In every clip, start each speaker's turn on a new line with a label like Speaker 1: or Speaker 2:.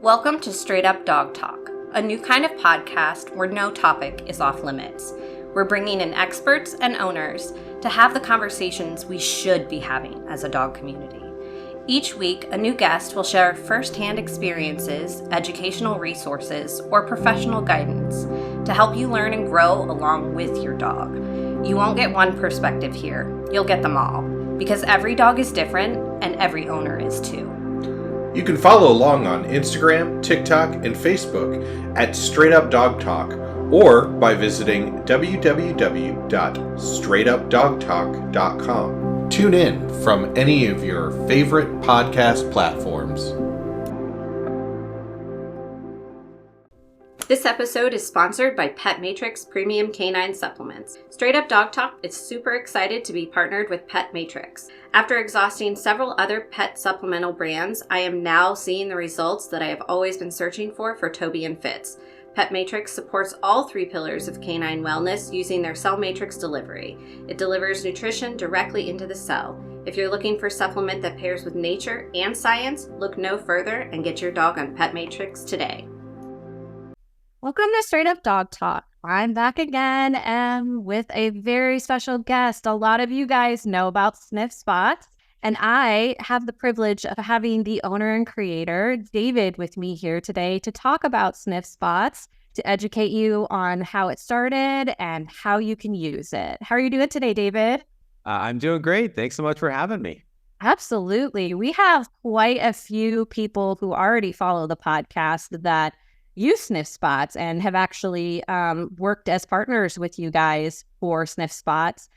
Speaker 1: Welcome to Straight Up Dog Talk, a new kind of podcast where no topic is off limits. We're bringing in experts and owners to have the conversations we should be having as a dog community. Each week, a new guest will share firsthand experiences, educational resources, or professional guidance to help you learn and grow along with your dog. You won't get one perspective here, you'll get them all, because every dog is different and every owner is too.
Speaker 2: You can follow along on Instagram, TikTok, and Facebook at Straight Up Dog Talk, or by visiting www.straightupdogtalk.com. Tune in from any of your favorite podcast platforms.
Speaker 1: This episode is sponsored by Pet Matrix Premium Canine Supplements. Straight Up Dog Talk is super excited to be partnered with Pet Matrix. After exhausting several other pet supplemental brands, I am now seeing the results that I have always been searching for Toby and Fitz. Pet Matrix supports all three pillars of canine wellness using their cell matrix delivery. It delivers nutrition directly into the cell. If you're looking for a supplement that pairs with nature and science, look no further and get your dog on Pet Matrix today.
Speaker 3: Welcome to Straight Up Dog Talk. I'm back again and with a very special guest. A lot of you guys know about SniffSpot, and I have the privilege of having the owner and creator, David, with me here today to talk about SniffSpots, to educate you on how it started and how you can use it. How are you doing today, David?
Speaker 4: I'm doing great. Thanks so much for having me.
Speaker 3: Absolutely. We have quite a few people who already follow the podcast that use SniffSpots and have actually worked as partners with you guys for SniffSpots.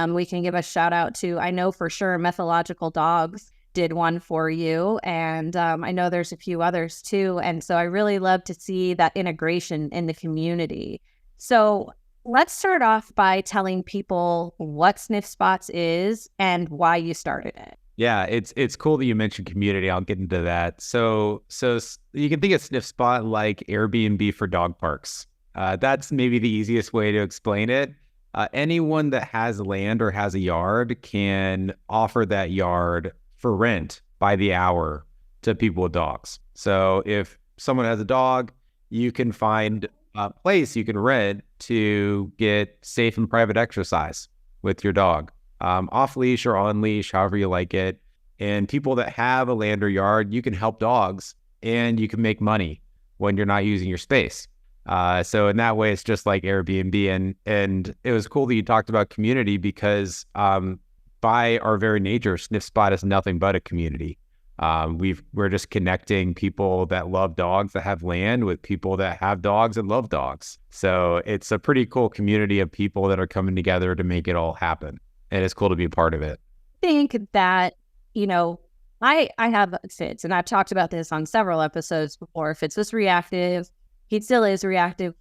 Speaker 3: We can give a shout out to, I know for sure, Methodological Dogs did one for you, and I know there's a few others too. And so I really love to see that integration in the community. So let's start off by telling people what SniffSpots is and why you started it.
Speaker 4: Yeah, it's cool that you mentioned community. I'll get into that. So you can think of SniffSpot like Airbnb for dog parks. That's maybe the easiest way to explain it. Anyone that has land or has a yard can offer that yard for rent by the hour to people with dogs. So if someone has a dog, you can find a place you can rent to get safe and private exercise with your dog. Off-leash or on-leash, however you like it. And people that have a land or yard, you can help dogs and you can make money when you're not using your space. So in that way, it's just like Airbnb. And it was cool that you talked about community because by our very nature, SniffSpot is nothing but a community. We're just connecting people that love dogs that have land with people that have dogs and love dogs. So it's a pretty cool community of people that are coming together to make it all happen. And it's cool to be a part of it.
Speaker 3: I think that, I have Fitz, and I've talked about this on several episodes before. Fitz was reactive. He still is reactive.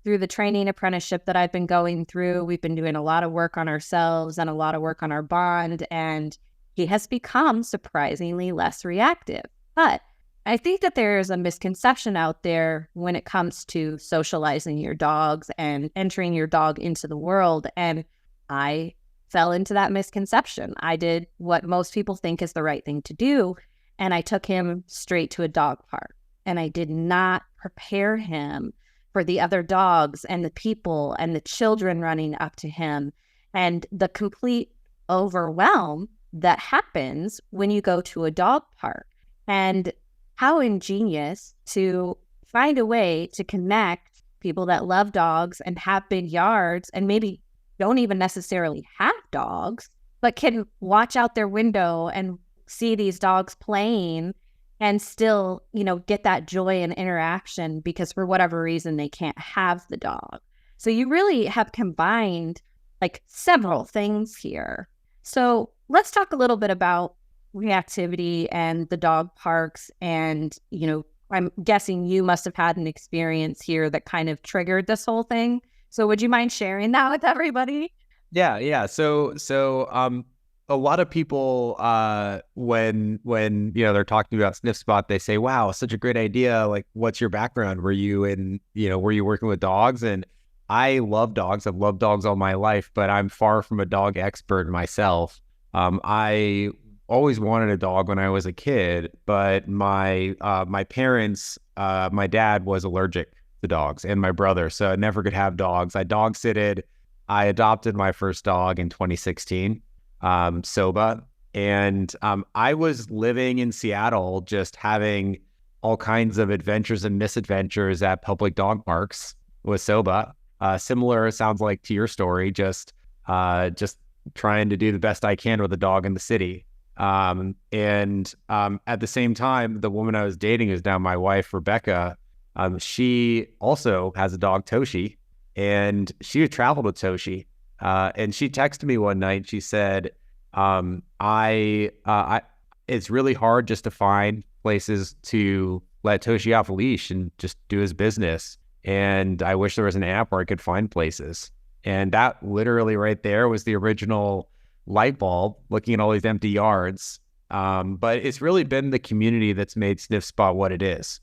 Speaker 3: Through the training apprenticeship that I've been going through, we've been doing a lot of work on ourselves and a lot of work on our bond, and he has become surprisingly less reactive. But I think that there is a misconception out there when it comes to socializing your dogs and entering your dog into the world, and I fell into that misconception. I did what most people think is the right thing to do, and I took him straight to a dog park. And I did not prepare him for the other dogs and the people and the children running up to him and the complete overwhelm that happens when you go to a dog park. And how ingenious to find a way to connect people that love dogs and have big yards and maybe don't even necessarily have dogs, but can watch out their window and see these dogs playing and still, get that joy and interaction because for whatever reason, they can't have the dog. So you really have combined like several things here. So let's talk a little bit about reactivity and the dog parks. And, I'm guessing you must have had an experience here that kind of triggered this whole thing. So would you mind sharing that with everybody?
Speaker 4: Yeah. So a lot of people, when they're talking about SniffSpot, they say, "Wow, such a great idea! Like, what's your background? Were you working with dogs?" And I love dogs. I've loved dogs all my life, but I'm far from a dog expert myself. I always wanted a dog when I was a kid, but my parents, my dad was allergic to dogs, and my brother, so I never could have dogs. I dog sitted. I adopted my first dog in 2016, Soba, and I was living in Seattle, just having all kinds of adventures and misadventures at public dog parks with Soba. Similar, sounds like, to your story, just trying to do the best I can with a dog in the city. At the same time, the woman I was dating, is now my wife, Rebecca. She also has a dog, Toshi, and she had traveled with Toshi. And she texted me one night. She said, it's really hard just to find places to let Toshi off a leash and just do his business. And I wish there was an app where I could find places. And that literally right there was the original light bulb, looking at all these empty yards. But it's really been the community that's made SniffSpot what it is.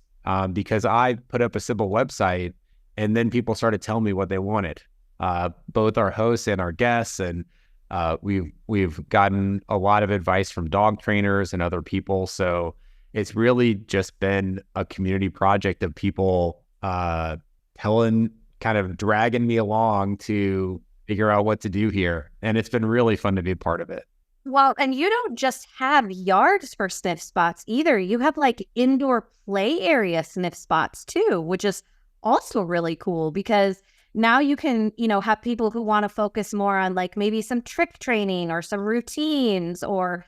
Speaker 4: Because I put up a simple website, and then people started telling me what they wanted. Both our hosts and our guests, and we've gotten a lot of advice from dog trainers and other people. So it's really just been a community project of people kind of dragging me along to figure out what to do here. And it's been really fun to be a part of it.
Speaker 3: Well, and you don't just have yards for sniff spots either. You have like indoor play area sniff spots too, which is also really cool because now you can, have people who want to focus more on like maybe some trick training or some routines or,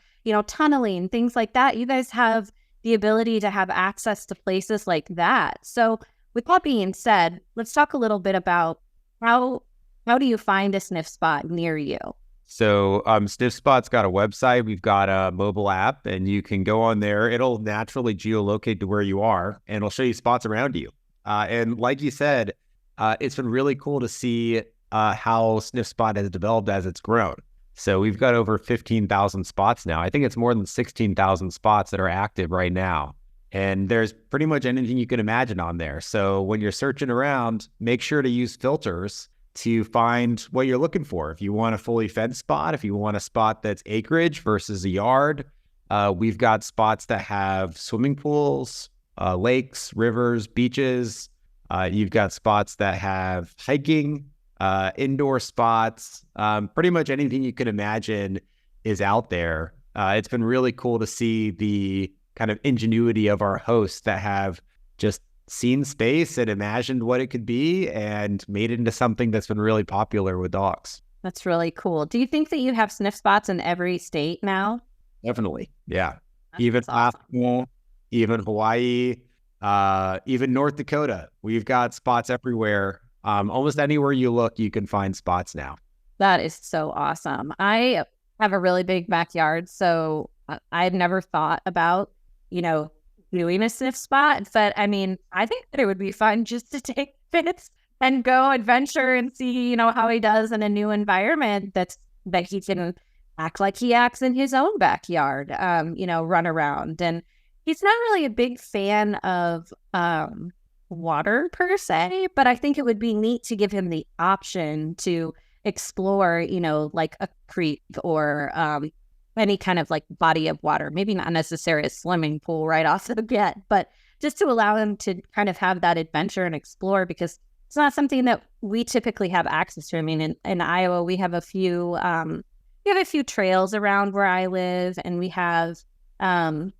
Speaker 3: tunneling, things like that. You guys have the ability to have access to places like that. So with that being said, let's talk a little bit about how do you find a sniff spot near you?
Speaker 4: So SniffSpot's got a website. We've got a mobile app, and you can go on there. It'll naturally geolocate to where you are, and it'll show you spots around you. And like you said, it's been really cool to see how SniffSpot has developed as it's grown. So we've got over 15,000 spots now. I think it's more than 16,000 spots that are active right now. And there's pretty much anything you can imagine on there. So when you're searching around, make sure to use filters to find what you're looking for. If you want a fully fenced spot, if you want a spot that's acreage versus a yard, we've got spots that have swimming pools, lakes, rivers, beaches. You've got spots that have hiking, indoor spots. Pretty much anything you can imagine is out there. It's been really cool to see the kind of ingenuity of our hosts that have just seen space and imagined what it could be and made it into something that's been really popular with dogs.
Speaker 3: That's really cool. Do you think that you have sniff spots in every state now?
Speaker 4: Definitely. Yeah. Even Alaska, even Hawaii, even North Dakota. We've got spots everywhere. Almost anywhere you look, you can find spots now.
Speaker 3: That is so awesome. I have a really big backyard, so I had never thought about, doing a sniff spot. But I mean, I think that it would be fun just to take Fitz and go adventure and see, how he does in a new environment that he can act like he acts in his own backyard, run around. And he's not really a big fan of water per se, but I think it would be neat to give him the option to explore, like a creek or any kind of like body of water, maybe not necessarily a swimming pool right off the bat, but just to allow him to kind of have that adventure and explore, because it's not something that we typically have access to. I mean, in Iowa, we have a few trails around where I live, and we have, the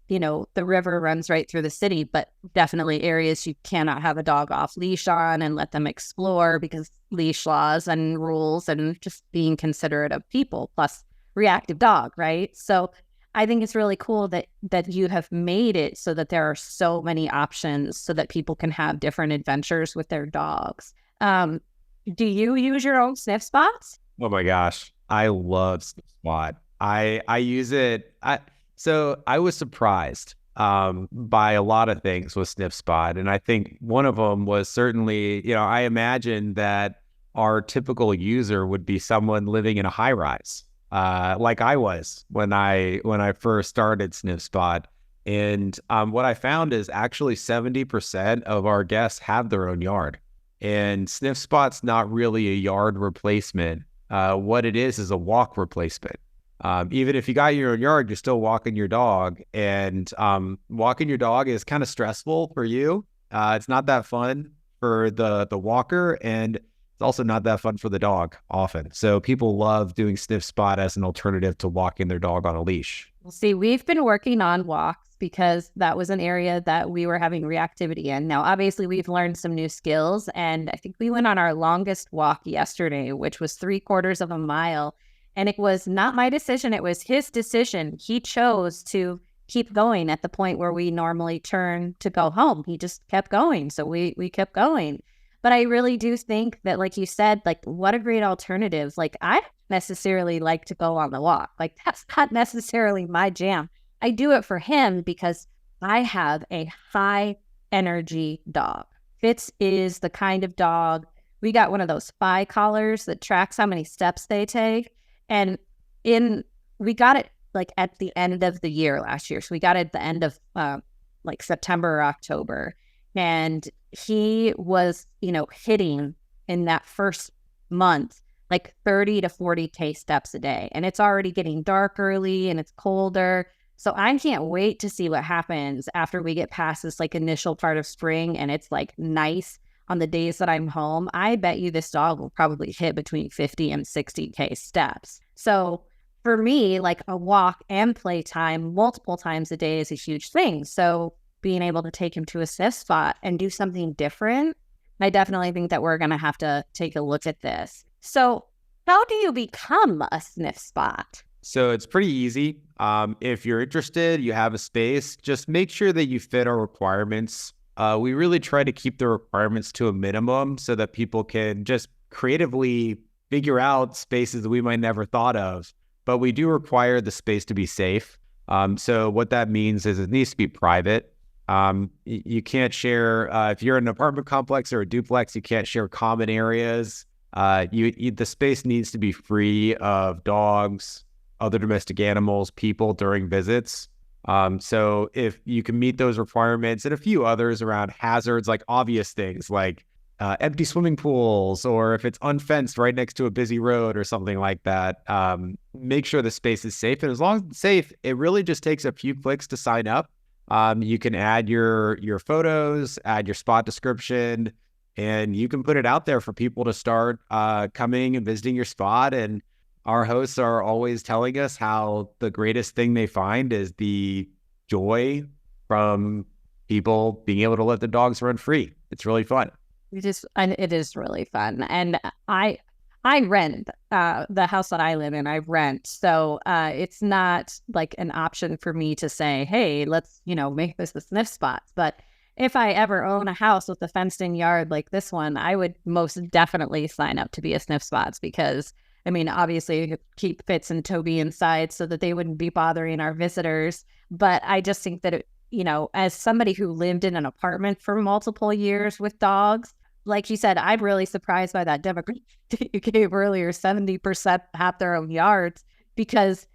Speaker 3: river runs right through the city, but definitely areas you cannot have a dog off leash on and let them explore because leash laws and rules and just being considerate of people, plus reactive dog, right? So I think it's really cool that you have made it so that there are so many options so that people can have different adventures with their dogs. Do you use your own sniff spots?
Speaker 4: Oh my gosh. I love SniffSpot. I use it. So I was surprised by a lot of things with SniffSpot. And I think one of them was certainly, I imagined that our typical user would be someone living in a high rise. Like I was when I first started SniffSpot. And what I found is actually 70% of our guests have their own yard. And SniffSpot's not really a yard replacement. What it is a walk replacement. Even if you got your own yard, you're still walking your dog, and walking your dog is kind of stressful for you. It's not that fun for the walker, and it's also not that fun for the dog often. So people love doing SniffSpot as an alternative to walking their dog on a leash.
Speaker 3: See, we've been working on walks because that was an area that we were having reactivity in. Now, obviously, we've learned some new skills, and I think we went on our longest walk yesterday, which was 3/4 of a mile. And it was not my decision. It was his decision. He chose to keep going at the point where we normally turn to go home. He just kept going. So we kept going. But I really do think that, like you said, like, what a great alternative. Like, I don't necessarily like to go on the walk. Like, that's not necessarily my jam. I do it for him because I have a high energy dog. Fitz is the kind of dog, we got one of those spy collars that tracks how many steps they take. And we got it like at the end of the year last year. So we got it at the end of like September or October. And he was, hitting in that first month, like 30 to 40K steps a day. And it's already getting dark early and it's colder. So I can't wait to see what happens after we get past this like initial part of spring and it's like nice on the days that I'm home. I bet you this dog will probably hit between 50 and 60K steps. So for me, like a walk and playtime multiple times a day is a huge thing. So being able to take him to a SniffSpot and do something different, I definitely think that we're going to have to take a look at this. So how do you become a SniffSpot?
Speaker 4: So it's pretty easy. If you're interested, you have a space, just make sure that you fit our requirements. We really try to keep the requirements to a minimum so that people can just creatively figure out spaces that we might never thought of. But we do require the space to be safe. So what that means is it needs to be private. You can't share, if you're in an apartment complex or a duplex, you can't share common areas. The space needs to be free of dogs, other domestic animals, people during visits. So if you can meet those requirements and a few others around hazards, like obvious things like empty swimming pools, or if it's unfenced right next to a busy road or something like that, make sure the space is safe. And as long as it's safe, it really just takes a few clicks to sign up. You can add your photos, add your spot description, and you can put it out there for people to start coming and visiting your spot. And our hosts are always telling us how the greatest thing they find is the joy from people being able to let the dogs run free. It's really fun.
Speaker 3: It is really fun. And I rent the house that I live in. I rent. So it's not like an option for me to say, hey, let's, make this the SniffSpot. But if I ever own a house with a fenced in yard like this one, I would most definitely sign up to be a SniffSpots because, obviously you could keep Fitz and Toby inside so that they wouldn't be bothering our visitors. But I just think that, as somebody who lived in an apartment for multiple years with dogs, like you said, I'm really surprised by that demographic you gave earlier, 70% have their own yards, because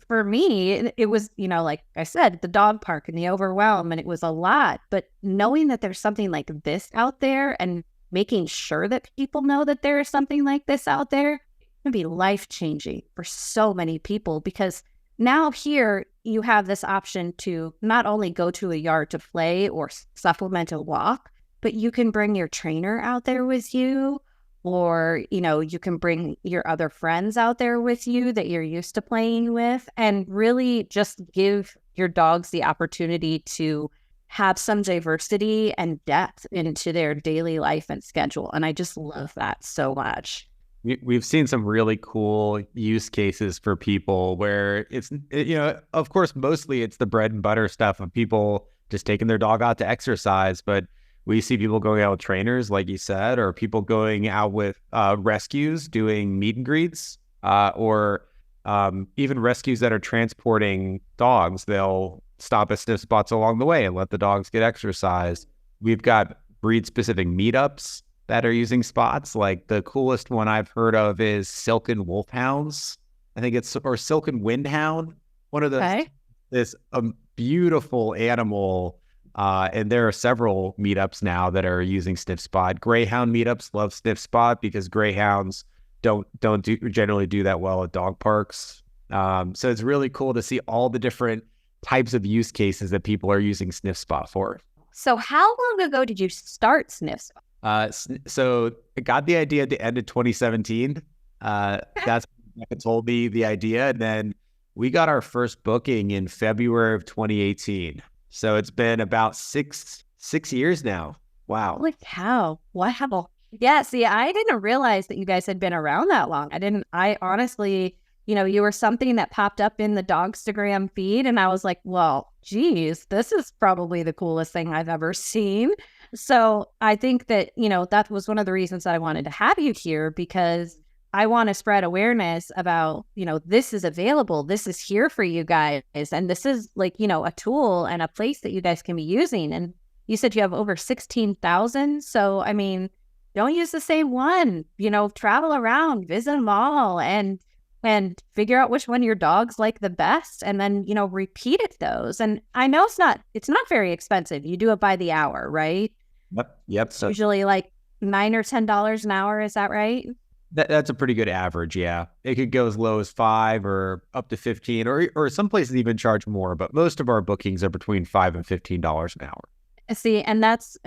Speaker 3: for me, it was, like I said, the dog park and the overwhelm, and it was a lot. But knowing that there's something like this out there and making sure that people know that there is something like this out there, going to be life-changing for so many people, because now here you have this option to not only go to a yard to play or supplement a walk, but you can bring your trainer out there with you, or, you can bring your other friends out there with you that you're used to playing with, and really just give your dogs the opportunity to have some diversity and depth into their daily life and schedule. And I just love that so much.
Speaker 4: We've seen some really cool use cases for people where it's, of course, mostly it's the bread and butter stuff of people just taking their dog out to exercise. But we see people going out with trainers, like you said, or people going out with rescues, doing meet and greets, or even rescues that are transporting dogs. They'll stop at SniffSpots along the way and let the dogs get exercise. We've got breed-specific meetups that are using spots. Like the coolest one I've heard of is Silken Wolfhounds. I think it's, or Silken Windhound. One of those. Okay. This beautiful animal. And there are several meetups now that are using SniffSpot. Greyhound meetups love SniffSpot because greyhounds don't generally do that well at dog parks. So it's really cool to see all the different types of use cases that people are using SniffSpot for.
Speaker 3: So how long ago did you start SniffSpot?
Speaker 4: So I got the idea at the end of 2017. That's when told me the idea. And then we got our first booking in February of 2018. So it's been about six years now. Wow.
Speaker 3: Holy cow. Wow. Yeah, see, I didn't realize that you guys had been around that long. I honestly, you were something that popped up in the Dogstagram feed, and I was like, well, geez, this is probably the coolest thing I've ever seen. So I think that, that was one of the reasons that I wanted to have you here, because I want to spread awareness about, this is available. This is here for you guys. And this is like, a tool and a place that you guys can be using. And you said you have over 16,000. So, I mean, don't use the same one, travel around, visit them all, and figure out which one your dogs like the best, and then, repeat it those. And I know it's not very expensive. You do it by the hour, right?
Speaker 4: Yep.
Speaker 3: So usually like $9 or $10 an hour. Is that right?
Speaker 4: That's a pretty good average. Yeah. It could go as low as 5 or up to 15, or some places even charge more, but most of our bookings are between $5 and $15 an hour.
Speaker 3: See, and that's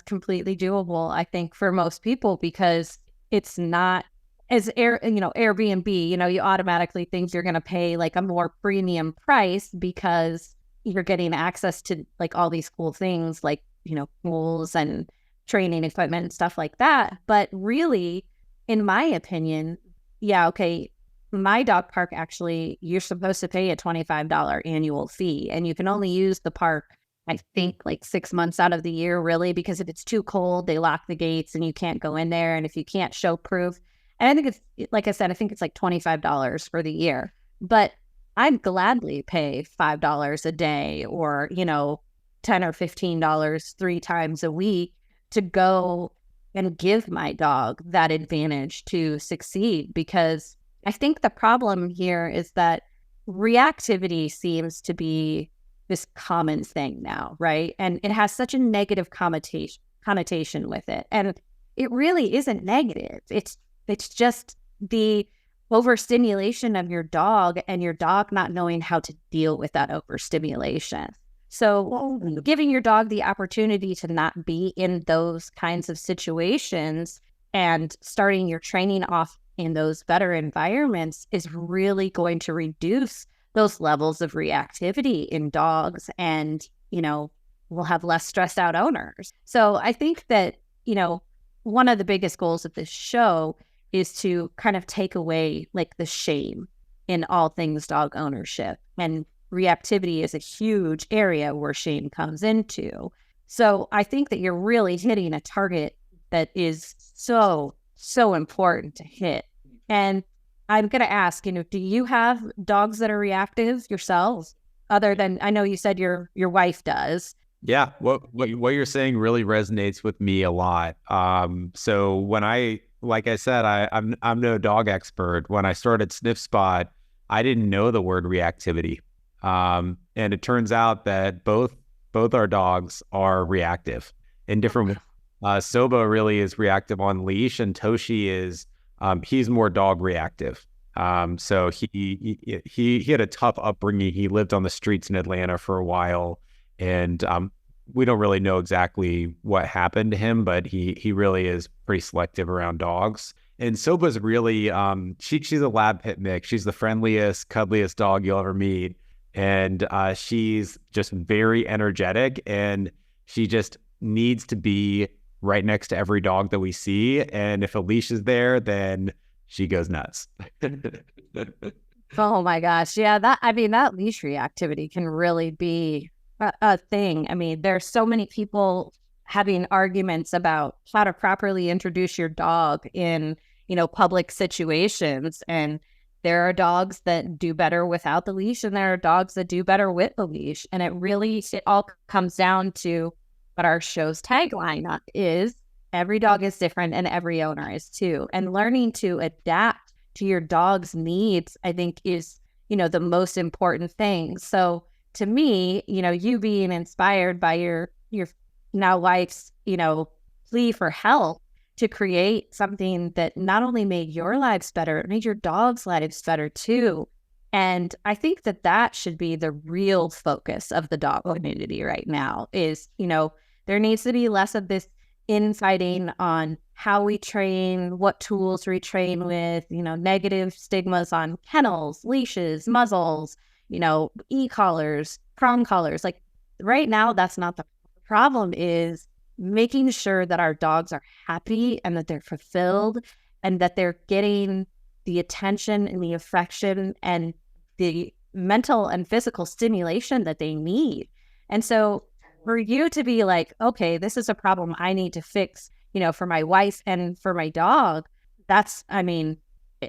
Speaker 3: completely doable, I think, for most people, because it's not as Airbnb, you automatically think you're going to pay like a more premium price because you're getting access to like all these cool things like, pools and training equipment and stuff like that. But really, in my opinion, yeah, okay, my dog park, actually, you're supposed to pay a $25 annual fee, and you can only use the park, I think, like 6 months out of the year, really, because if it's too cold, they lock the gates and you can't go in there. And if you can't show proof, and I think it's, like I said, I think it's like $25 for the year. But I'd gladly pay $5 a day, or, $10 or $15 3 times a week to go and give my dog that advantage to succeed. Because I think the problem here is that reactivity seems to be this common thing now, right? And it has such a negative connotation with it. And it really isn't negative. It's just the overstimulation of your dog, and your dog not knowing how to deal with that overstimulation. So giving your dog the opportunity to not be in those kinds of situations and starting your training off in those better environments is really going to reduce those levels of reactivity in dogs, and, we'll have less stressed out owners. So I think that, one of the biggest goals of this show is to kind of take away like the shame in all things dog ownership. And reactivity is a huge area where shame comes into. So I think that you're really hitting a target that is so, so important to hit. And I'm going to ask, do you have dogs that are reactive yourselves? Other than, I know you said your wife does.
Speaker 4: Yeah, what you're saying really resonates with me a lot. So when like I said, I'm no dog expert. When I started SniffSpot, I didn't know the word reactivity, and it turns out that both our dogs are reactive in different ways. Soba really is reactive on leash, and Toshi is he's more dog reactive. So he had a tough upbringing. He lived on the streets in Atlanta for a while, and we don't really know exactly what happened to him, but he really is pretty selective around dogs. And Soba's really she's a lab pit mix. She's the friendliest, cuddliest dog you'll ever meet, and she's just very energetic, and she just needs to be right next to every dog that we see. And if a leash is there, then she goes nuts.
Speaker 3: Oh my gosh. Yeah, that leash reactivity can really be a thing. I mean, there's so many people having arguments about how to properly introduce your dog in, public situations. And there are dogs that do better without the leash, and there are dogs that do better with the leash. And it all comes down to what our show's tagline is: every dog is different and every owner is too. And learning to adapt to your dog's needs, I think, is, the most important thing. So to me, you being inspired by your now wife's, plea for help to create something that not only made your lives better, it made your dog's lives better too. And I think that that should be the real focus of the dog community right now is, there needs to be less of this infighting on how we train, what tools we train with, negative stigmas on kennels, leashes, muzzles, e-collars, prong collars. Like right now, that's not the problem. Is making sure that our dogs are happy and that they're fulfilled and that they're getting the attention and the affection and the mental and physical stimulation that they need. And so for you to be like, okay, this is a problem I need to fix, for my wife and for my dog, that's,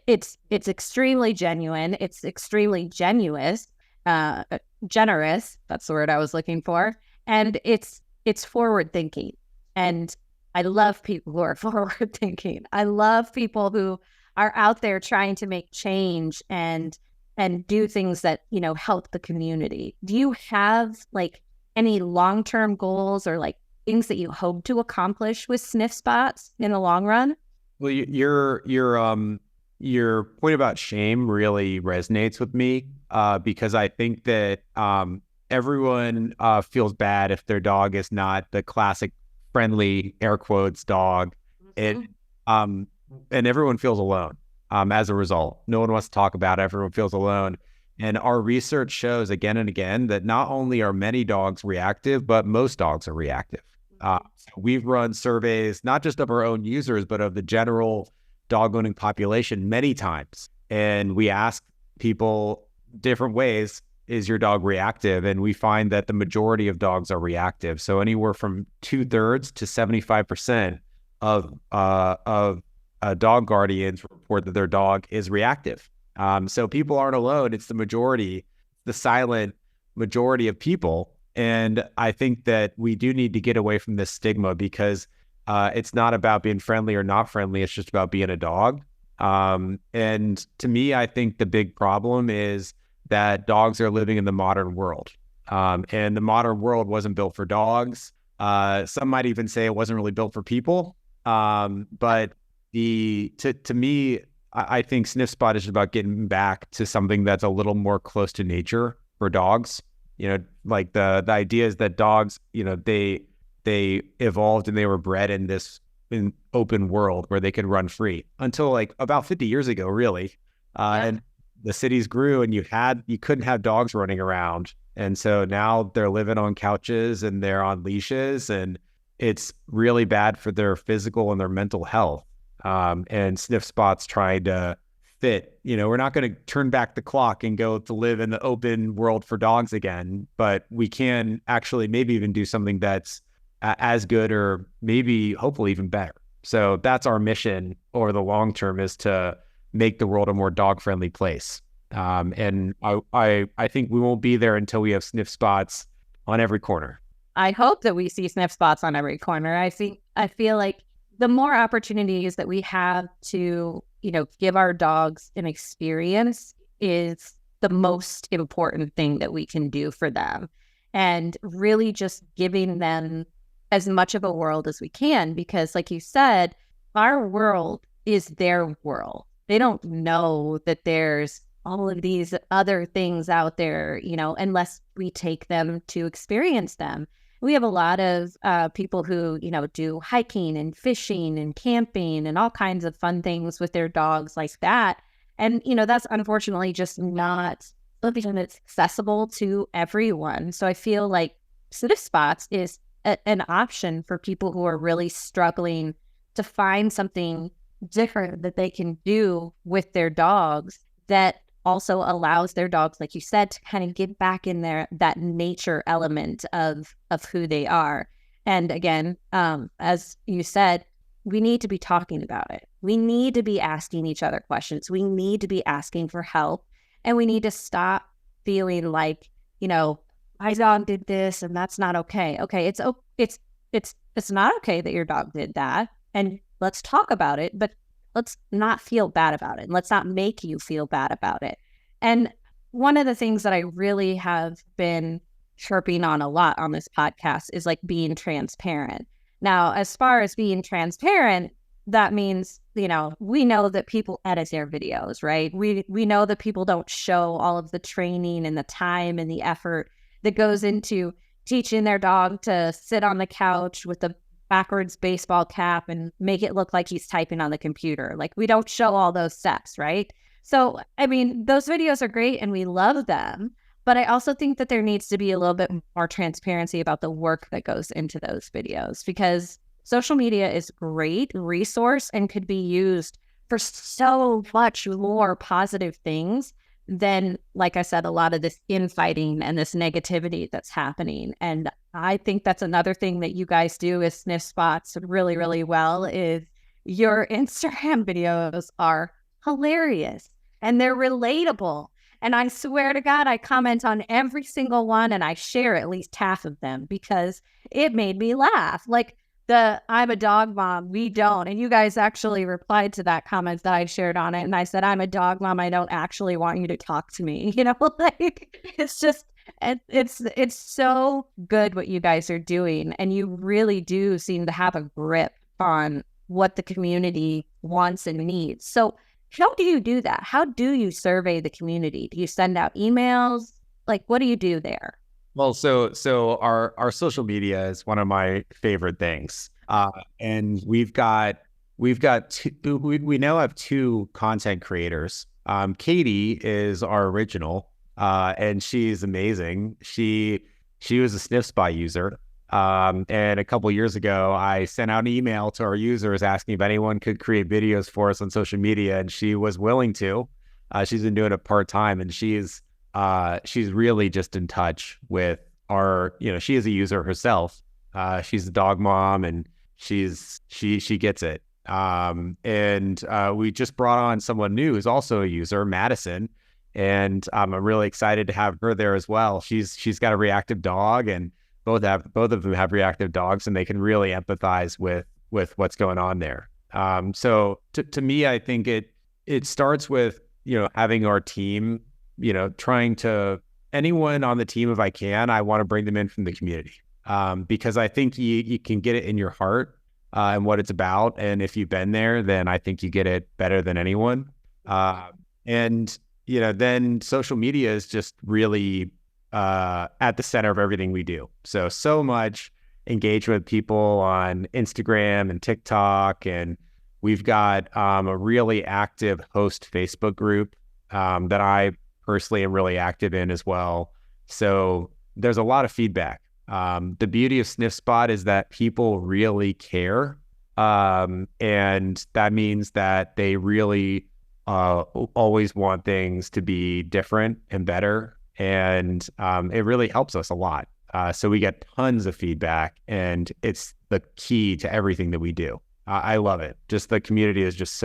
Speaker 3: it's extremely genuine. It's extremely generous. That's the word I was looking for. And it's forward thinking. And I love people who are forward thinking. I love people who are out there trying to make change and do things that, help the community. Do you have like any long-term goals or like things that you hope to accomplish with SniffSpots in the long run?
Speaker 4: Well, your point about shame really resonates with me because I think that everyone feels bad if their dog is not the classic friendly air quotes dog, and everyone feels alone as a result. No one wants to talk about it. Everyone feels alone. And our research shows again and again that not only are many dogs reactive, but most dogs are reactive. We've run surveys, not just of our own users, but of the general dog owning population many times. And we ask people different ways, is your dog reactive? And we find that the majority of dogs are reactive. So anywhere from 2/3 to 75% of dog guardians report that their dog is reactive. So people aren't alone. It's the majority, the silent majority of people. And I think that we do need to get away from this stigma because it's not about being friendly or not friendly. It's just about being a dog. And to me, I think the big problem is that dogs are living in the modern world. And the modern world wasn't built for dogs. Some might even say it wasn't really built for people. But to me, I think SniffSpot is about getting back to something that's a little more close to nature for dogs. Like the idea is that dogs, they evolved and they were bred in this open world where they could run free until like about 50 years ago, really. And the cities grew and you couldn't have dogs running around. And so now they're living on couches and they're on leashes, and it's really bad for their physical and their mental health. And SniffSpot's trying to fit, we're not going to turn back the clock and go to live in the open world for dogs again, but we can actually maybe even do something that's as good or maybe hopefully even better. So that's our mission over the long term, is to make the world a more dog-friendly place. And I think we won't be there until we have SniffSpots on every corner.
Speaker 3: I hope that we see SniffSpots on every corner. I feel like the more opportunities that we have to, give our dogs an experience is the most important thing that we can do for them. And really just giving them as much of a world as we can, because like you said, our world is their world. They don't know that there's all of these other things out there, unless we take them to experience them. We have a lot of people who, do hiking and fishing and camping and all kinds of fun things with their dogs like that. And, that's unfortunately just not something that's accessible to everyone. So I feel like SniffSpots is an option for people who are really struggling to find something different that they can do with their dogs that also allows their dogs, like you said, to kind of get back in there, that nature element of who they are. And again, as you said, we need to be talking about it. We need to be asking each other questions. We need to be asking for help, and we need to stop feeling like, my dog did this and that's not okay. Okay, it's not okay that your dog did that, and let's talk about it, but let's not feel bad about it. And let's not make you feel bad about it. And one of the things that I really have been chirping on a lot on this podcast is like being transparent. Now, as far as being transparent, that means we know that people edit their videos, right? We know that people don't show all of the training and the time and the effort that goes into teaching their dog to sit on the couch with the backwards baseball cap and make it look like he's typing on the computer. Like, we don't show all those steps, right? So, I mean, those videos are great and we love them, but I also think that there needs to be a little bit more transparency about the work that goes into those videos, because social media is a great resource and could be used for so much more positive things than, like I said, a lot of this infighting and this negativity that's happening. And I think that's another thing that you guys do as SniffSpots really, really well, is your Instagram videos are hilarious and they're relatable. And I swear to God, I comment on every single one and I share at least half of them because it made me laugh. Like the "I'm a dog mom, we don't." And you guys actually replied to that comment that I shared on it. And I said, "I'm a dog mom, I don't actually want you to talk to me." Like it's just, it's so good what you guys are doing. And you really do seem to have a grip on what the community wants and needs. So how do you do that? How do you survey the community? Do you send out emails? Like, what do you do there?
Speaker 4: Well, so our social media is one of my favorite things, and we now have two content creators. Katie is our original, and she's amazing. She was a SniffSpot user, and a couple years ago, I sent out an email to our users asking if anyone could create videos for us on social media, and she was willing to. She's been doing it part-time, and she's really just in touch with she is a user herself. She's a dog mom and she gets it. And we just brought on someone new who's also a user, Madison. And I'm really excited to have her there as well. She's got a reactive dog, and both of them have reactive dogs, and they can really empathize with what's going on there. So to me, I think it starts with, having our team, trying to, anyone on the team, if I can, I want to bring them in from the community, because I think you can get it in your heart and what it's about. And if you've been there, then I think you get it better than anyone. And then social media is just really at the center of everything we do. So much engagement with people on Instagram and TikTok, and we've got a really active host Facebook group that I personally am really active in as well. So there's a lot of feedback. The beauty of SniffSpot is that people really care. And that means that they really always want things to be different and better. And it really helps us a lot. So we get tons of feedback, and it's the key to everything that we do. I love it. Just the community is just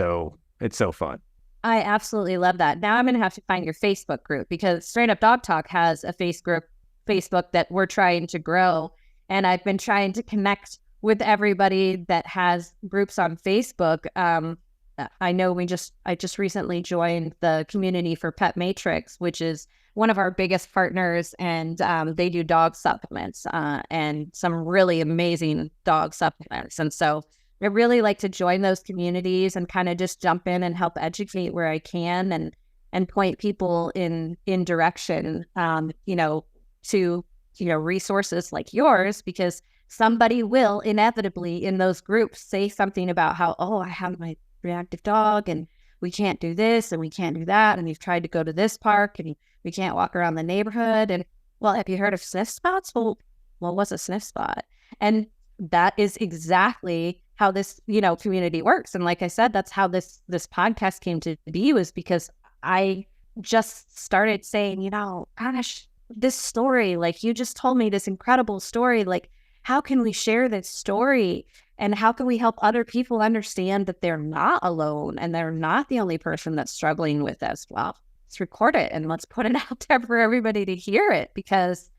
Speaker 4: it's so fun.
Speaker 3: I absolutely love that. Now I'm going to have to find your Facebook group, because Straight Up Dog Talk has a Facebook that we're trying to grow. And I've been trying to connect with everybody that has groups on Facebook. I know I just recently joined the community for Pet Matrix, which is one of our biggest partners, and they do dog supplements and some really amazing dog supplements. And so I really like to join those communities and kind of just jump in and help educate where I can and point people in direction, to, resources like yours, because somebody will inevitably in those groups say something about how, "Oh, I have my reactive dog and we can't do this and we can't do that. And we've tried to go to this park and we can't walk around the neighborhood. And well, have you heard of SniffSpots? Well, what's a SniffSpot?" And that is exactly how this, community works. And like I said, that's how this podcast came to be, was because I just started saying, gosh, this story, like you just told me this incredible story, like how can we share this story? And how can we help other people understand that they're not alone and they're not the only person that's struggling with this? Well, let's record it and let's put it out there for everybody to hear it. Because,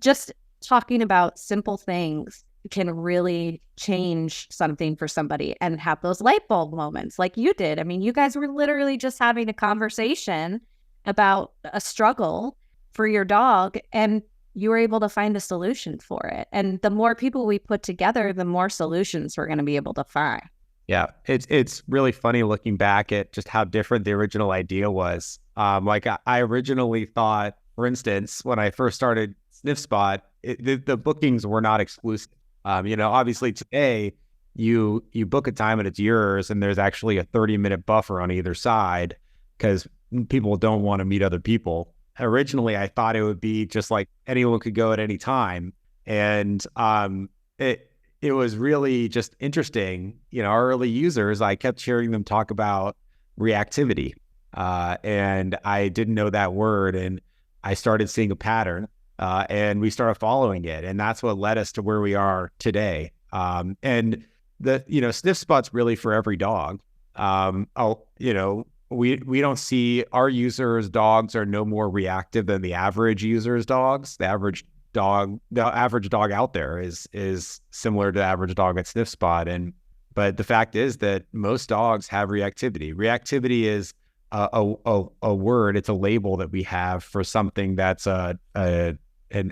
Speaker 3: just talking about simple things can really change something for somebody and have those light bulb moments like you did. You guys were literally just having a conversation about a struggle for your dog, and you were able to find a solution for it. And the more people we put together, the more solutions we're going to be able to find.
Speaker 4: Yeah, it's really funny looking back at just how different the original idea was. Like I originally thought, for instance, when I first started SniffSpot, the bookings were not exclusive. Obviously today you book a time and it's yours, and there's actually a 30-minute buffer on either side because people don't want to meet other people. Originally, I thought it would be just like anyone could go at any time, and it was really just interesting. Our early users, I kept hearing them talk about reactivity, and I didn't know that word, and I started seeing a pattern, and we started following it, and that's what led us to where we are today. And SniffSpot's really for every dog. We don't see our users' dogs are no more reactive than the average user's dogs. The average dog out there is similar to the average dog at SniffSpot. But the fact is that most dogs have reactivity. Reactivity is a word. It's a label that we have for something that's an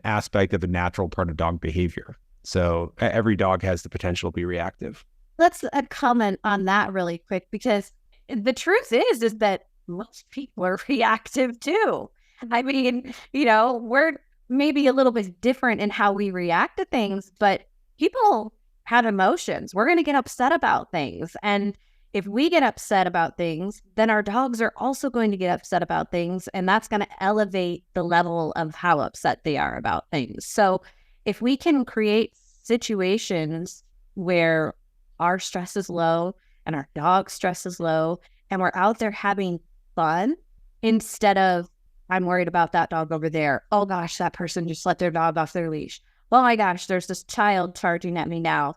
Speaker 4: aspect of the natural part of dog behavior. So every dog has the potential to be reactive.
Speaker 3: Let's comment on that really quick, because the truth is that most people are reactive too. I mean, we're maybe a little bit different in how we react to things, but people have emotions. We're going to get upset about things. And if we get upset about things, then our dogs are also going to get upset about things. And that's going to elevate the level of how upset they are about things. So if we can create situations where our stress is low and our dog stress is low, and we're out there having fun instead of, I'm worried about that dog over there. Oh gosh, that person just let their dog off their leash. Oh my gosh, there's this child charging at me now.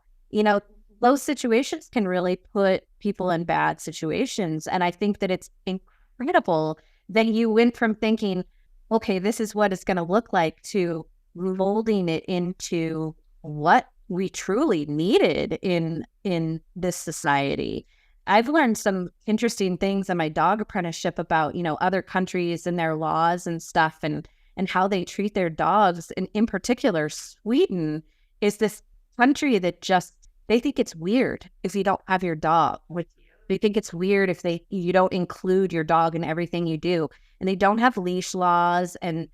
Speaker 3: Those situations can really put people in bad situations. And I think that it's incredible that you went from thinking, okay, this is what it's going to look like, to molding it into what we truly needed in this society. I've learned some interesting things in my dog apprenticeship about, other countries and their laws and stuff, and how they treat their dogs. And in particular, Sweden is this country that they think it's weird if you don't have your dog. They think it's weird if you don't include your dog in everything you do. And they don't have leash laws, and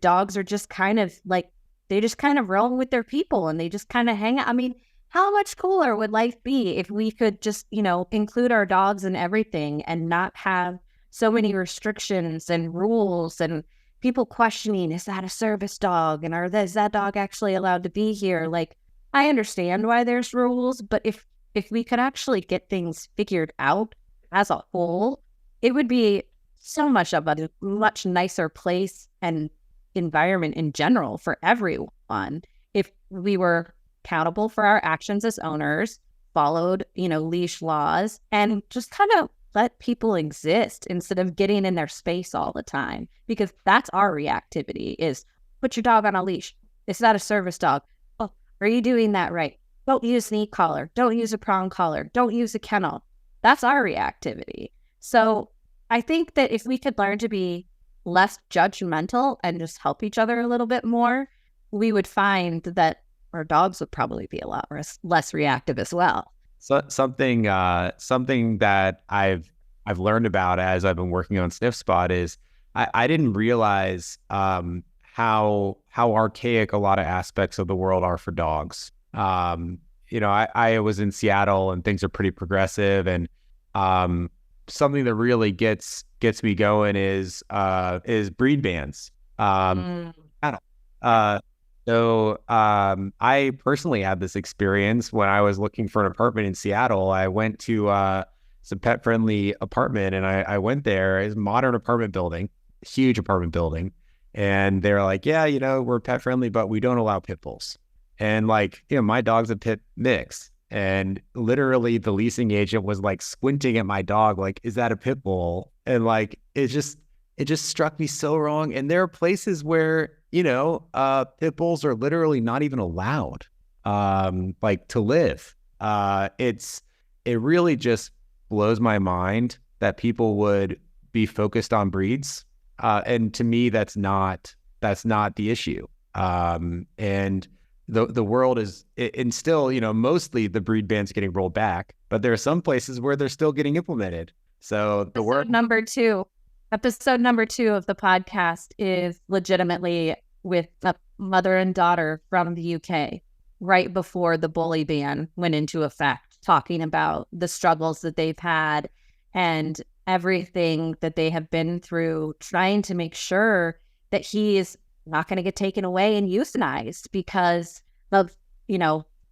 Speaker 3: dogs are just kind of like, they just kind of roll with their people, and they just kind of hang out. I mean, how much cooler would life be if we could just, include our dogs in everything and not have so many restrictions and rules and people questioning, is that a service dog? And is that dog actually allowed to be here? Like, I understand why there's rules, but if we could actually get things figured out as a whole, it would be so much of a much nicer place and environment in general for everyone if we were accountable for our actions as owners, followed, leash laws, and just kind of let people exist instead of getting in their space all the time. Because that's our reactivity, is put your dog on a leash. It's not a service dog. Oh, are you doing that right? Don't use an e-collar. Don't use a prong collar. Don't use a kennel. That's our reactivity. So I think that if we could learn to be less judgmental and just help each other a little bit more, we would find that our dogs would probably be a lot less reactive as well.
Speaker 4: So something that I've learned about as I've been working on SniffSpot is I didn't realize how archaic a lot of aspects of the world are for dogs. I was in Seattle, and things are pretty progressive, and something that really gets me going is breed bans. I personally had this experience when I was looking for an apartment in Seattle. I went to some pet-friendly apartment, and I went there. It's a modern apartment building, huge apartment building. And they're like, yeah, we're pet-friendly, but we don't allow pit bulls. And my dog's a pit mix. And literally the leasing agent was like squinting at my dog, like, is that a pit bull? And it just struck me so wrong. And there are places where, pit bulls are literally not even allowed, to live. It really just blows my mind that people would be focused on breeds. And to me, that's not the issue. And the world is, and still, mostly the breed ban's getting rolled back, but there are some places where they're still getting implemented. So the world.
Speaker 3: Episode number two of the podcast is legitimately with a mother and daughter from the UK, right before the bully ban went into effect, talking about the struggles that they've had and everything that they have been through, trying to make sure that he is not going to get taken away and euthanized because of,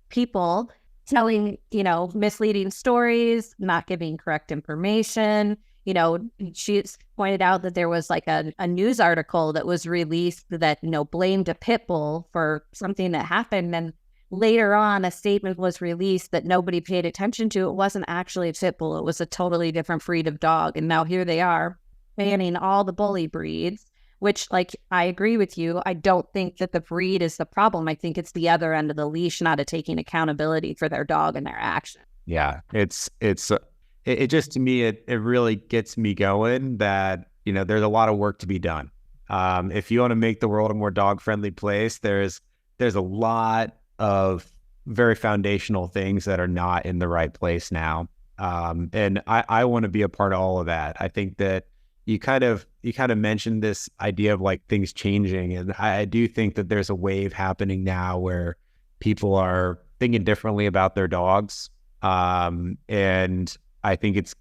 Speaker 3: people telling, misleading stories, not giving correct information. She's pointed out that there was like a news article that was released that, blamed a pit bull for something that happened. And later on, a statement was released that nobody paid attention to. It wasn't actually a pit bull. It was a totally different breed of dog. And now here they are banning all the bully breeds, which, like, I agree with you. I don't think that the breed is the problem. I think it's the other end of the leash, not taking accountability for their dog and their action.
Speaker 4: Yeah, it just, to me, it really gets me going that, there's a lot of work to be done. If you want to make the world a more dog-friendly place, there's a lot of very foundational things that are not in the right place now. And I want to be a part of all of that. I think that you kind of mentioned this idea of like things changing. And I do think that there's a wave happening now where people are thinking differently about their dogs. And I think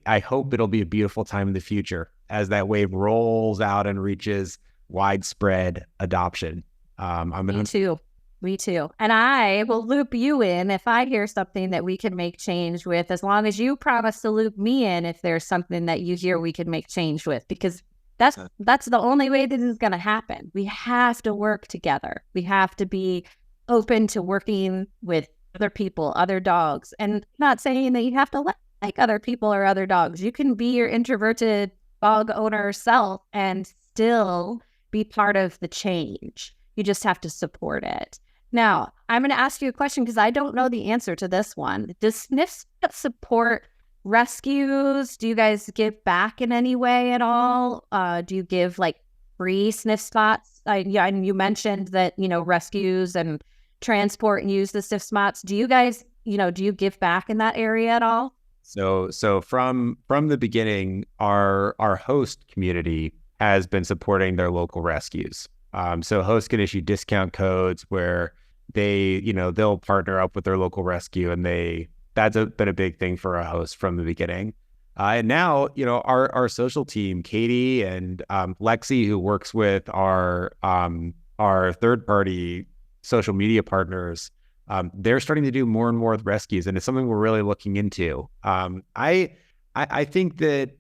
Speaker 4: I hope it'll be a beautiful time in the future as that wave rolls out and reaches widespread adoption. Me too. And I will loop you in if I hear something that we can make change with, as long as you promise to loop me in if there's something that you hear we can make change with, because that's the only way this is going to happen. We have to work together. We have to be open to working with other people, other dogs, and not saying that you have to like other people or other dogs. You can be your introverted dog owner self and still be part of the change. You just have to support it. Now, I'm going to ask you a question because I don't know the answer to this one. Does SniffSpot support rescues? Do you guys give back in any way at all? Do you give like free SniffSpots? And you mentioned that, rescues and transport and use the SniffSpots. Do you guys, do you give back in that area at all? So from the beginning, our host community has been supporting their local rescues. So hosts can issue discount codes where they'll partner up with their local rescue, and that's been a big thing for a host from the beginning. And now, our social team, Katie and Lexi, who works with our third party social media partners, they're starting to do more and more with rescues, and it's something we're really looking into. I think that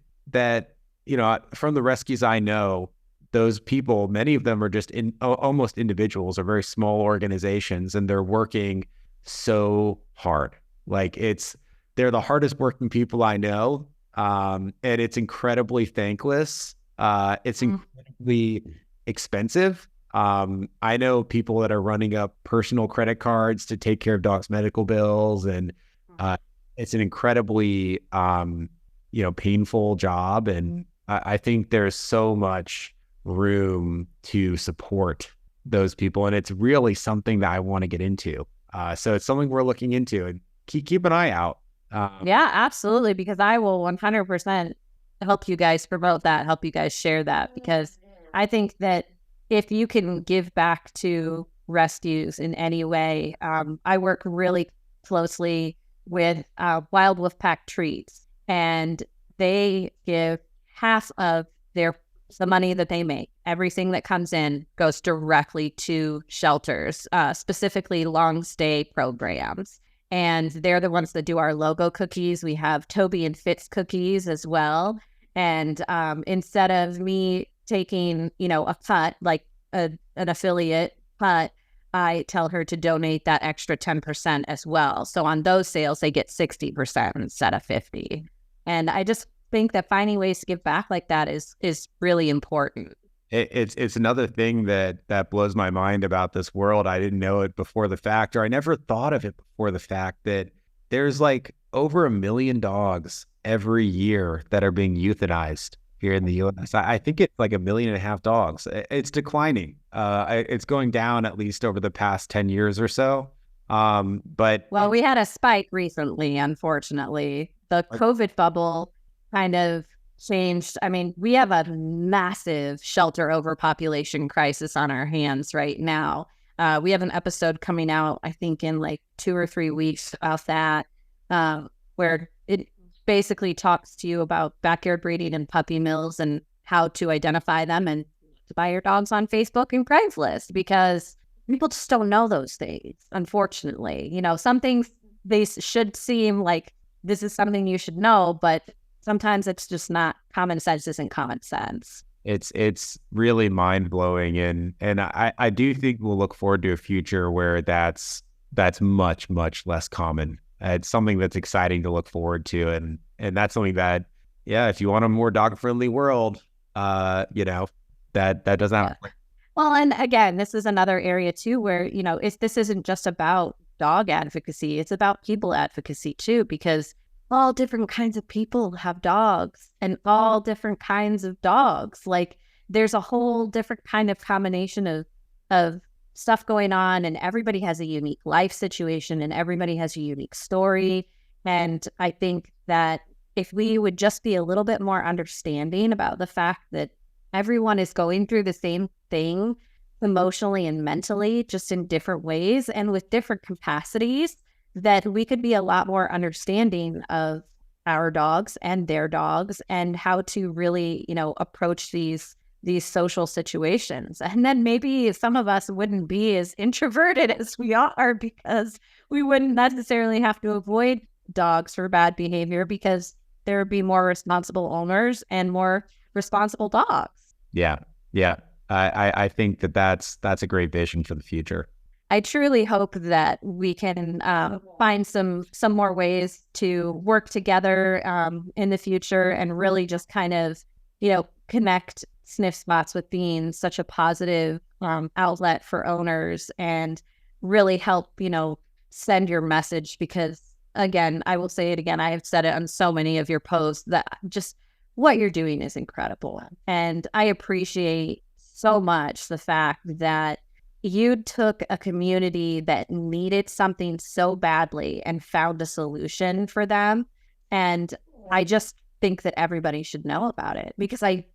Speaker 4: from the rescues I know, those people, many of them are just almost individuals or very small organizations, and they're working so hard. Like they're the hardest working people I know. And it's incredibly thankless. It's incredibly expensive. I know people that are running up personal credit cards to take care of dogs' medical bills, and it's an incredibly, painful job. And I think there's so much room to support those people, and it's really something that I want to get into. So it's something we're looking into, and keep an eye out.
Speaker 3: Yeah, absolutely, because I will 100% help you guys promote that, help you guys share that, because I think that if you can give back to rescues in any way, I work really closely with Wild Wolfpack Treats, and they give half of the money that they make. Everything that comes in goes directly to shelters, specifically long stay programs. And they're the ones that do our logo cookies. We have Toby and Fitz cookies as well. And instead of me taking, a cut, like an affiliate cut, I tell her to donate that extra 10% as well. So on those sales, they get 60% instead of 50%. And I just think that finding ways to give back like that is really important.
Speaker 4: It's another thing that blows my mind about this world. I didn't know it before the fact, or I never thought of it before the fact, that there's like over 1 million dogs every year that are being euthanized here in the U.S. I think it's like 1.5 million dogs. It's declining. It's going down at least over the past 10 years or so. But
Speaker 3: well, we had a spike recently, unfortunately. The COVID bubble kind of changed. I mean, we have a massive shelter overpopulation crisis on our hands right now. We have an episode coming out, I think, in like 2 or 3 weeks about that, where it basically talks to you about backyard breeding and puppy mills and how to identify them and to buy your dogs on Facebook and Craigslist, because people just don't know those things, unfortunately. You know, some things, they should seem like this is something you should know, but sometimes it's just not. Common sense isn't common sense.
Speaker 4: It's really mind-blowing, and I do think we'll look forward to a future where that's much, much less common. It's something that's exciting to look forward to, and that's something that, yeah, if you want a more dog-friendly world, you know, that doesn't happen.
Speaker 3: Yeah. Well, and again, this is another area too where, you know, this isn't just about dog advocacy, it's about people advocacy too, because all different kinds of people have dogs and all different kinds of dogs. Like there's a whole different kind of combination of stuff going on, and everybody has a unique life situation and everybody has a unique story. And I think that if we would just be a little bit more understanding about the fact that everyone is going through the same thing emotionally and mentally, just in different ways and with different capacities, that we could be a lot more understanding of our dogs and their dogs and how to really, you know, approach these social situations. And then maybe some of us wouldn't be as introverted as we are, because we wouldn't necessarily have to avoid dogs for bad behavior, because there would be more responsible owners and more responsible dogs.
Speaker 4: Yeah. I think that's a great vision for the future.
Speaker 3: I truly hope that we can find some more ways to work together in the future and really just kind of, you know, connect SniffSpots with being such a positive outlet for owners, and really help, you know, send your message. Because again, I will say it again, I have said it on so many of your posts, that just what you're doing is incredible. And I appreciate so much the fact that you took a community that needed something so badly and found a solution for them. And I just think that everybody should know about it, because I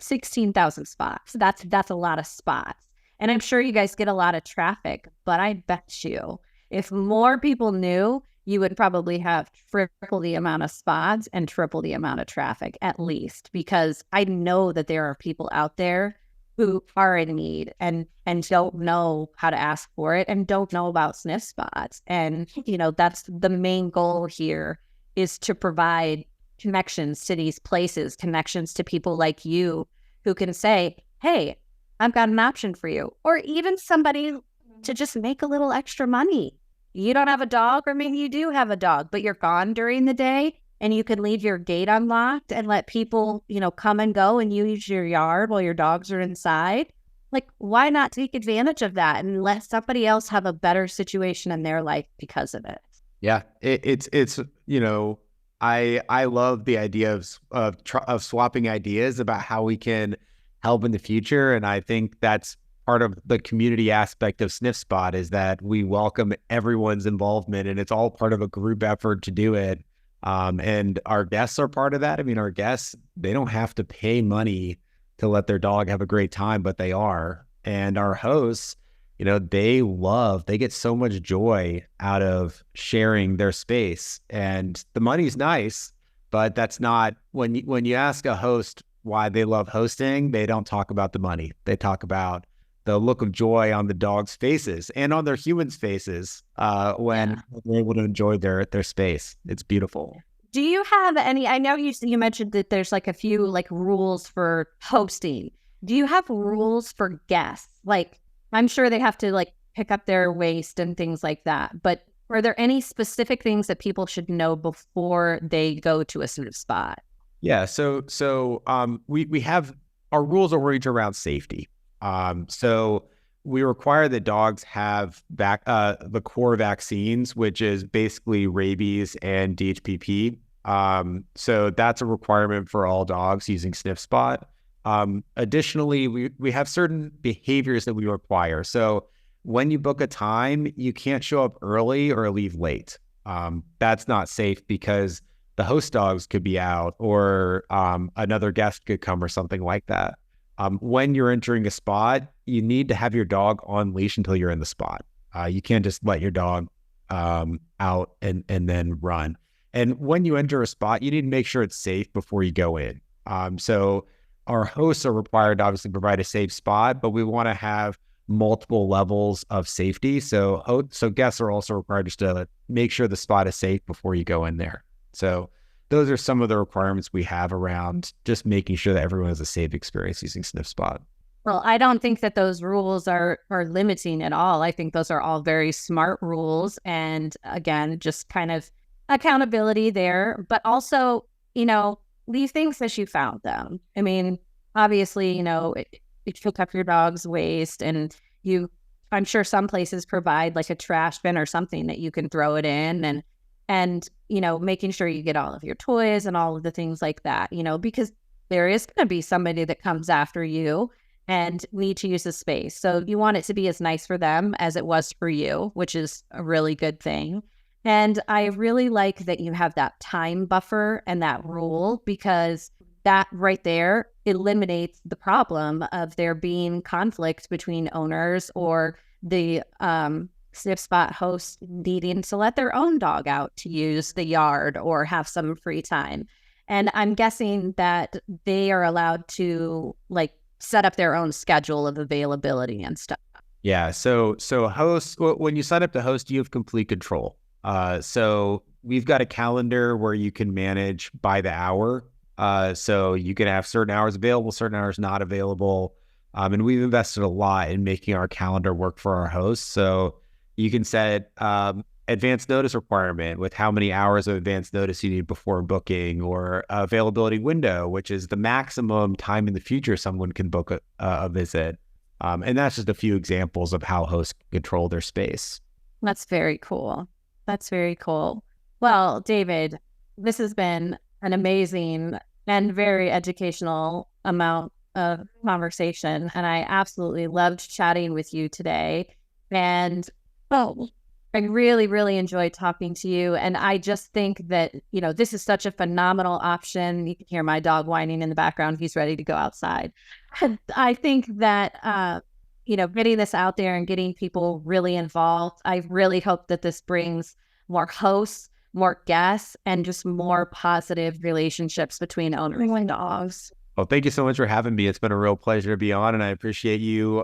Speaker 3: 16,000 spots. That's a lot of spots. And I'm sure you guys get a lot of traffic, but I bet you if more people knew, you would probably have triple the amount of spots and triple the amount of traffic at least, because I know that there are people out there who are in need and don't know how to ask for it and don't know about SniffSpots. And, you know, that's the main goal here, is to provide connections to these places, connections to people like you who can say, hey, I've got an option for you. Or even somebody to just make a little extra money. You don't have a dog, or maybe you do have a dog, but you're gone during the day, and you can leave your gate unlocked and let people, you know, come and go and use your yard while your dogs are inside. Like, why not take advantage of that and let somebody else have a better situation in their life because of it?
Speaker 4: Yeah, it's you know, I love the idea of swapping ideas about how we can help in the future, and I think that's part of the community aspect of SniffSpot, is that we welcome everyone's involvement, and it's all part of a group effort to do it. And our guests are part of that. I mean, our guests, they don't have to pay money to let their dog have a great time, but they are. And our hosts, you know, they get so much joy out of sharing their space. And the money's nice, but that's not, when you ask a host why they love hosting, they don't talk about the money. They talk about the look of joy on the dogs' faces and on their humans' faces when they're able to enjoy their space. It's beautiful.
Speaker 3: Do you have any, I know you mentioned that there's like a few like rules for hosting. Do you have rules for guests? Like, I'm sure they have to like pick up their waste and things like that, but are there any specific things that people should know before they go to a SniffSpot?
Speaker 4: Yeah, so we have, our rules are oriented around safety. So we require that dogs have the core vaccines, which is basically rabies and DHPP. So that's a requirement for all dogs using SniffSpot. Additionally, we have certain behaviors that we require. So when you book a time, you can't show up early or leave late. That's not safe because the host dogs could be out or another guest could come or something like that. When you're entering a spot, you need to have your dog on leash until you're in the spot. You can't just let your dog out and then run. And when you enter a spot, you need to make sure it's safe before you go in. So our hosts are required to obviously provide a safe spot, but we want to have multiple levels of safety. So guests are also required just to make sure the spot is safe before you go in there. So those are some of the requirements we have around just making sure that everyone has a safe experience using SniffSpot.
Speaker 3: Well, I don't think that those rules are limiting at all. I think those are all very smart rules. And again, just kind of accountability there, but also, leave things as you found them. I mean, obviously, it pick up your dog's waste and I'm sure some places provide like a trash bin or something that you can throw it in and making sure you get all of your toys and all of the things like that, because there is going to be somebody that comes after you and need to use the space. So you want it to be as nice for them as it was for you, which is a really good thing. And I really like that you have that time buffer and that rule, because that right there eliminates the problem of there being conflict between owners or the SniffSpot host needing to let their own dog out to use the yard or have some free time. And I'm guessing that they are allowed to set up their own schedule of availability and stuff.
Speaker 4: Yeah. So hosts, when you sign up to host, you have complete control. So we've got a calendar where you can manage by the hour. So you can have certain hours available, certain hours not available. And we've invested a lot in making our calendar work for our hosts. So you can set advance notice requirement with how many hours of advance notice you need before booking, or availability window, which is the maximum time in the future someone can book a visit. And that's just a few examples of how hosts control their space.
Speaker 3: That's very cool. That's very cool. Well, David, this has been an amazing and very educational amount of conversation. And I absolutely loved chatting with you today. And I really, really enjoyed talking to you. And I just think that, this is such a phenomenal option. You can hear my dog whining in the background. He's ready to go outside. And I think that, getting this out there and getting people really involved, I really hope that this brings more hosts, more guests, and just more positive relationships between owners and dogs.
Speaker 4: Well, thank you so much for having me. It's been a real pleasure to be on, and I appreciate you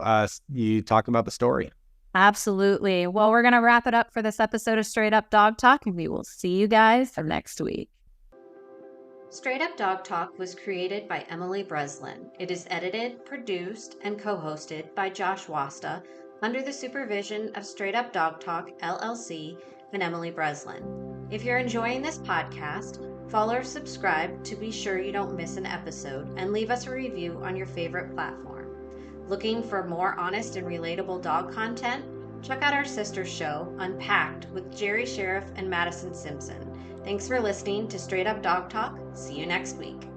Speaker 4: talking about the story.
Speaker 3: Absolutely. Well, we're going to wrap it up for this episode of Straight Up Dog Talk, and we will see you guys next week.
Speaker 1: Straight Up Dog Talk was created by Emily Breslin. It is edited, produced, and co-hosted by Josh Wasta under the supervision of Straight Up Dog Talk, LLC, and Emily Breslin. If you're enjoying this podcast, follow or subscribe to be sure you don't miss an episode, and leave us a review on your favorite platform. Looking for more honest and relatable dog content? Check out our sister show, Unpacked, with Jerry Sheriff and Madison Simpson. Thanks for listening to Straight Up Dog Talk. See you next week.